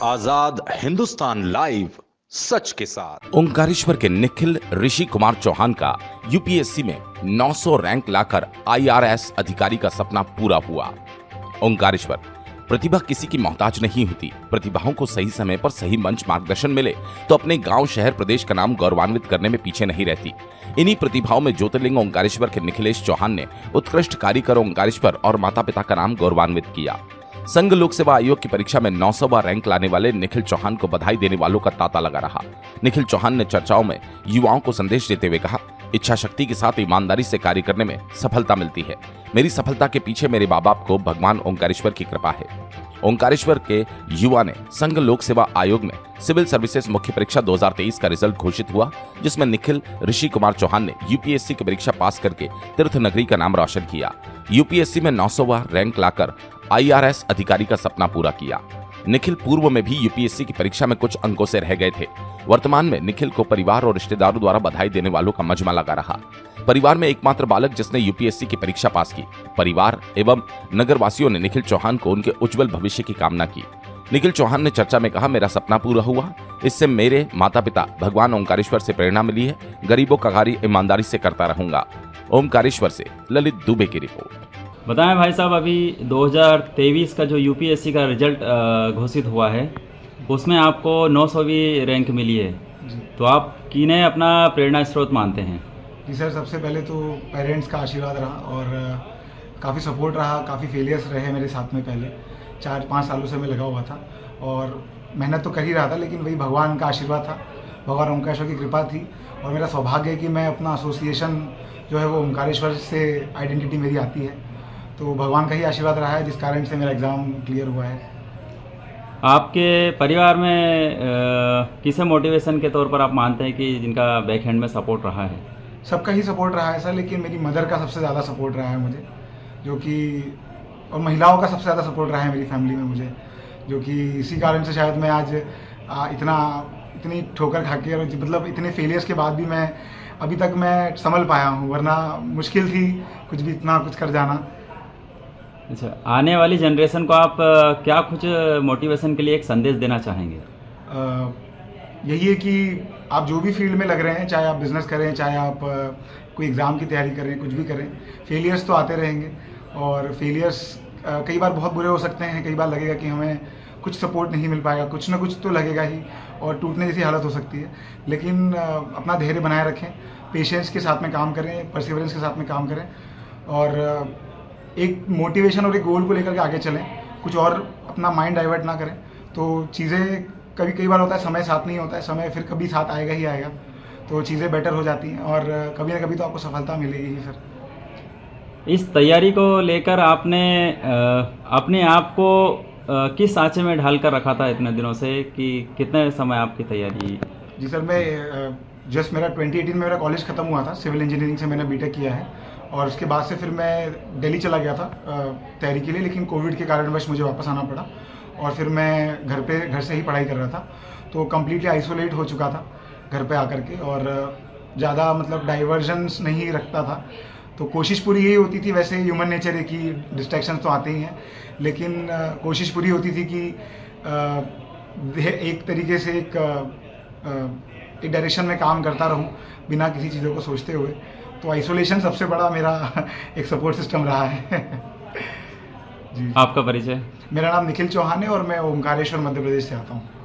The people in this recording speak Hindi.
आजाद हिंदुस्तान लाइव, सच के साथ। ओंकारेश्वर के निखिल ऋषि कुमार चौहान का यूपीएससी में 900 रैंक लाकर आईआरएस अधिकारी का सपना पूरा हुआ। ओंकारेश्वर, प्रतिभा किसी की मोहताज नहीं होती। प्रतिभाओं को सही समय पर सही मंच मार्गदर्शन मिले तो अपने गांव, शहर, प्रदेश का नाम गौरवान्वित करने में पीछे नहीं रहती। इन्हीं प्रतिभाओं में ज्योतिर्लिंग ओंकारेश्वर के निखिलेश चौहान ने उत्कृष्ट कार्य कर ओंकारेश्वर और माता पिता का नाम गौरवान्वित किया। संघ लोक सेवा आयोग की परीक्षा में 900वां रैंक लाने वाले निखिल चौहान को बधाई देने वालों का तांता लगा रहा। निखिल चौहान ने चर्चाओं में युवाओं को संदेश देते हुए कहा, इच्छा शक्ति के साथ ईमानदारी से कार्य करने में सफलता मिलती है। मेरी सफलता के पीछे मेरे माँ बाप को भगवान ओंकारेश्वर की कृपा है। ओंकारेश्वर के युवा ने संघ लोक सेवा आयोग में सिविल सर्विसेज मुख्य परीक्षा 2023 का रिजल्ट घोषित हुआ, जिसमें निखिल ऋषि कुमार चौहान ने यूपीएससी की परीक्षा पास करके तीर्थ नगरी का नाम रोशन किया। यूपीएससी में 900वां रैंक लाकर आईआरएस अधिकारी का सपना पूरा किया। निखिल पूर्व में भी यूपीएससी की परीक्षा में कुछ अंकों से रह गए थे। वर्तमान में निखिल को परिवार और रिश्तेदारों द्वारा बधाई देने वालों का मजमा लगा रहा। परिवार में एकमात्र बालक जिसने यूपीएससी की परीक्षा पास की। परिवार एवं नगरवासियों ने निखिल चौहान को उनके उज्जवल भविष्य की कामना की। निखिल चौहान ने चर्चा में कहा, मेरा सपना पूरा हुआ, इससे मेरे माता पिता भगवान ओंकारेश्वर से प्रेरणा मिली है। गरीबों का कार्य ईमानदारी से करता रहूंगा। ओंकारेश्वर से ललित दुबे की रिपोर्ट। बताएं भाई साहब, अभी 2023 का जो यूपीएससी का रिजल्ट घोषित हुआ है, उसमें आपको 900वीं रैंक मिली है, तो आप किन्हें अपना प्रेरणा स्रोत मानते हैं? जी सर, सबसे पहले तो पेरेंट्स का आशीर्वाद रहा और काफ़ी सपोर्ट रहा। काफ़ी फेलियर्स रहे मेरे साथ में। पहले 4-5 सालों से मैं लगा हुआ था और मेहनत तो कर ही रहा था, लेकिन वही भगवान का आशीर्वाद था, भगवान ओंकारेश्वर की कृपा थी। और मेरा सौभाग्य है कि मैं अपना एसोसिएशन जो है वो ओंकारेश्वर से आइडेंटिटी मेरी आती है, तो भगवान का ही आशीर्वाद रहा है, जिस कारण से मेरा एग्ज़ाम क्लियर हुआ है। आपके परिवार में किसे मोटिवेशन के तौर पर आप मानते हैं कि जिनका बैकहैंड में सपोर्ट रहा है? सबका ही सपोर्ट रहा है सर, लेकिन मेरी मदर का सबसे ज़्यादा सपोर्ट रहा है मुझे, जो कि, और महिलाओं का सबसे ज़्यादा सपोर्ट रहा है मेरी फैमिली में मुझे, जो कि इसी कारण से शायद मैं आज इतनी ठोकर खा के, और मतलब इतने फेलियर्स के बाद भी मैं अभी तक मैं संभल पाया हूँ, वरना मुश्किल थी कुछ भी इतना कुछ कर जाना। अच्छा, आने वाली जनरेशन को आप क्या कुछ मोटिवेशन के लिए एक संदेश देना चाहेंगे? यही है कि आप जो भी फील्ड में लग रहे हैं, चाहे आप बिज़नेस करें, चाहे आप कोई एग्ज़ाम की तैयारी करें, कुछ भी करें, फेलियर्स तो आते रहेंगे। और फेलियर्स कई बार बहुत बुरे हो सकते हैं। कई बार लगेगा कि हमें कुछ सपोर्ट नहीं मिल पाएगा, कुछ ना कुछ तो लगेगा ही, और टूटने जैसी हालत हो सकती है। लेकिन अपना धैर्य बनाए रखें, पेशेंस के साथ में काम करें, परसिवरेंस के साथ में काम करें, और एक मोटिवेशन और एक गोल को लेकर के आगे चलें। कुछ और अपना माइंड डाइवर्ट ना करें, तो चीज़ें कई बार होता है समय साथ नहीं होता है, समय फिर कभी साथ आएगा ही आएगा, तो चीज़ें बेटर हो जाती हैं और कभी ना कभी तो आपको सफलता मिलेगी ही सर। इस तैयारी को लेकर आपने अपने आप को किस सांचे में ढाल कर रखा था इतने दिनों से, कि कितने समय आपकी तैयारी? जी सर, मैं जस्ट मेरा 2018 में मेरा कॉलेज ख़त्म हुआ था, सिविल इंजीनियरिंग से मैंने बीटेक किया है, और उसके बाद से फिर मैं दिल्ली चला गया था तैयारी के लिए, लेकिन कोविड के कारणवश मुझे वापस आना पड़ा, और फिर मैं घर से ही पढ़ाई कर रहा था, तो कम्प्लीटली आइसोलेट हो चुका था घर पे आकर के, और ज़्यादा मतलब डाइवर्जन्स नहीं रखता था। तो कोशिश पूरी यही होती थी, वैसे ह्यूमन नेचर है कि डिस्ट्रैक्शंस तो आते ही हैं, लेकिन कोशिश पूरी होती थी कि एक तरीके से एक डायरेक्शन में काम करता रहूं बिना किसी चीज़ों को सोचते हुए। तो आइसोलेशन सबसे बड़ा मेरा एक सपोर्ट सिस्टम रहा है। जी। आपका परिचय? मेरा नाम निखिल चौहान है और मैं ओंकारेश्वर मध्य प्रदेश से आता हूँ।